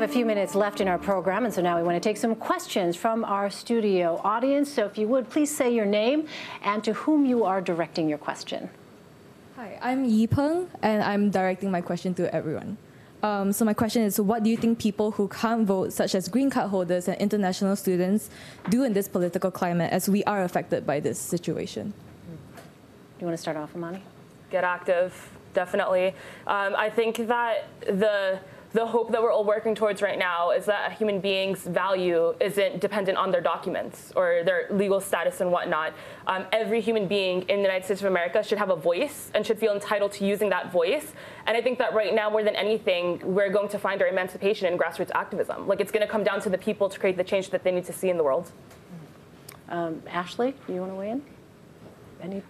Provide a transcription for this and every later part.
a few minutes left in our program, and so now we want to take some questions from our studio audience. So if you would, please say your name and to whom you are directing your question. Hi, I'm Yi Peng, and I'm directing my question to everyone. So my question is, what do you think people who can't vote, such as green card holders and international students, do in this political climate as we are affected by this situation? Do you want to start off, Amani? Get active, definitely. I think that the hope that we're all working towards right now is that a human being's value isn't dependent on their documents or their legal status and whatnot. Every human being in the United States of America should have a voice and should feel entitled to using that voice. And I think that right now, more than anything, we're going to find our emancipation in grassroots activism. Like, it's going to come down to the people to create the change that they need to see in the world. Ashley, do you want to weigh in?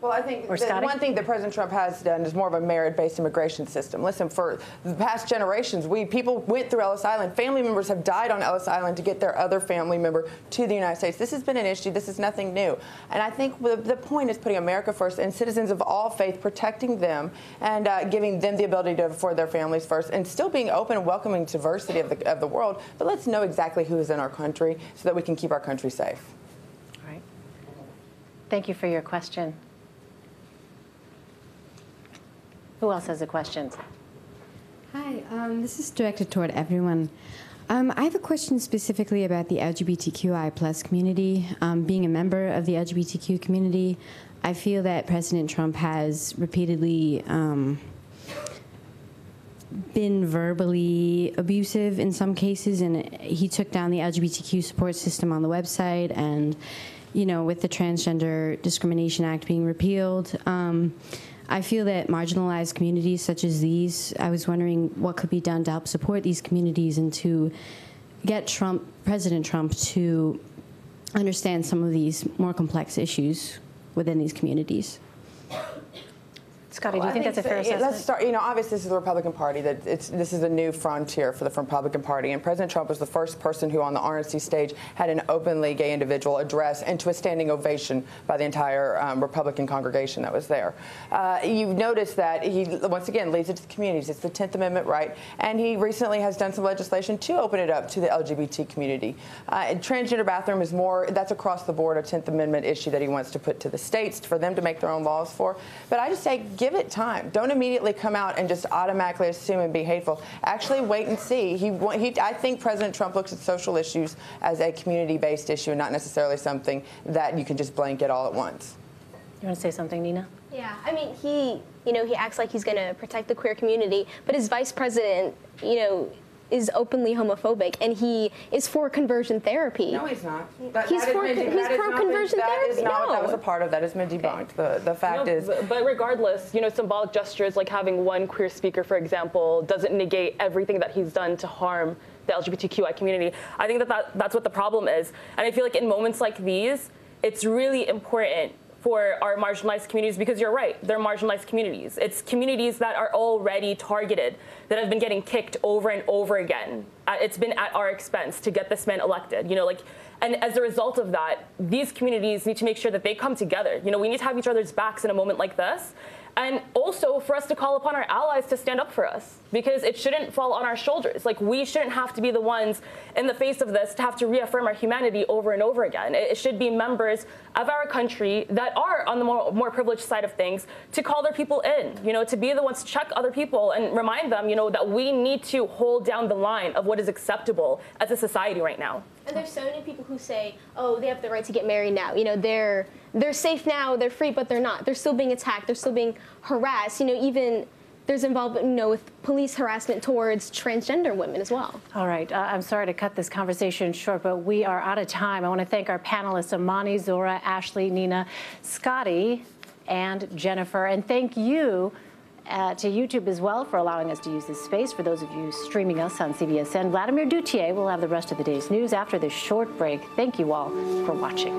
Well, I think that one thing that President Trump has done is more of a merit-based immigration system. Listen, for the past generations, people went through Ellis Island. Family members have died on Ellis Island to get their other family member to the United States. This has been an issue. This is nothing new. And I think the point is putting America first and citizens of all faith, protecting them and giving them the ability to afford their families first, and still being open and welcoming diversity of the world. But let's know exactly who is in our country so that we can keep our country safe. All right. Thank you for your question. Who else has a question? Hi, this is directed toward everyone. I have a question specifically about the LGBTQI+ community. Being a member of the LGBTQ community, I feel that President Trump has repeatedly been verbally abusive in some cases, and he took down the LGBTQ support system on the website, and, you know, with the Transgender Discrimination Act being repealed. I feel that marginalized communities such as these, I was wondering what could be done to help support these communities and to get President Trump to understand some of these more complex issues within these communities. Scotty, do you think that's a fair assessment? Let's start. You know, obviously this is the Republican Party. This is a new frontier for the Republican Party, and President Trump was the first person who, on the RNC stage, had an openly gay individual address and to a standing ovation by the entire Republican congregation that was there. You've noticed that he once again leaves it to the communities. It's the 10th Amendment right, and he recently has done some legislation to open it up to the LGBT community. Transgender bathroom is more. That's across the board a 10th Amendment issue that he wants to put to the states for them to make their own laws for. But I just say, give it time. Don't immediately come out and just automatically assume and be hateful. Actually, wait and see. I think President Trump looks at social issues as a community-based issue, and not necessarily something that you can just blanket all at once. You want to say something, Nina? Yeah, I mean, he acts like he's going to protect the queer community, but his vice president, is openly homophobic, and he is for conversion therapy. No, he's not. He's pro conversion therapy. That is not what that was a part of. That has been debunked. Okay. The fact is. But regardless, symbolic gestures like having one queer speaker, for example, doesn't negate everything that he's done to harm the LGBTQI community. I think that's what the problem is, and I feel like in moments like these, it's really important for our marginalized communities, because you're right, they're marginalized communities. It's communities that are already targeted, that have been getting kicked over and over again. It's been at our expense to get this man elected, and as a result of that, these communities need to make sure that they come together. We need to have each other's backs in a moment like this. And also for us to call upon our allies to stand up for us, because it shouldn't fall on our shoulders. Like, we shouldn't have to be the ones in the face of this to have to reaffirm our humanity over and over again. It should be members of our country that are on the more privileged side of things to call their people in, to be the ones to check other people and remind them, that we need to hold down the line of what is acceptable as a society right now. And there's so many people who say, oh, they have the right to get married now. They're safe now, they're free, but they're not. They're still being attacked. They're still being harassed. Even there's involvement, with police harassment towards transgender women as well. All right. I'm sorry to cut this conversation short, but we are out of time. I want to thank our panelists, Amani, Zora, Ashley, Nina, Scotty, and Jennifer. And thank you to YouTube as well for allowing us to use this space. For those of you streaming us on CBSN, Vladimir Duthier will have the rest of the day's news after this short break. Thank you all for watching.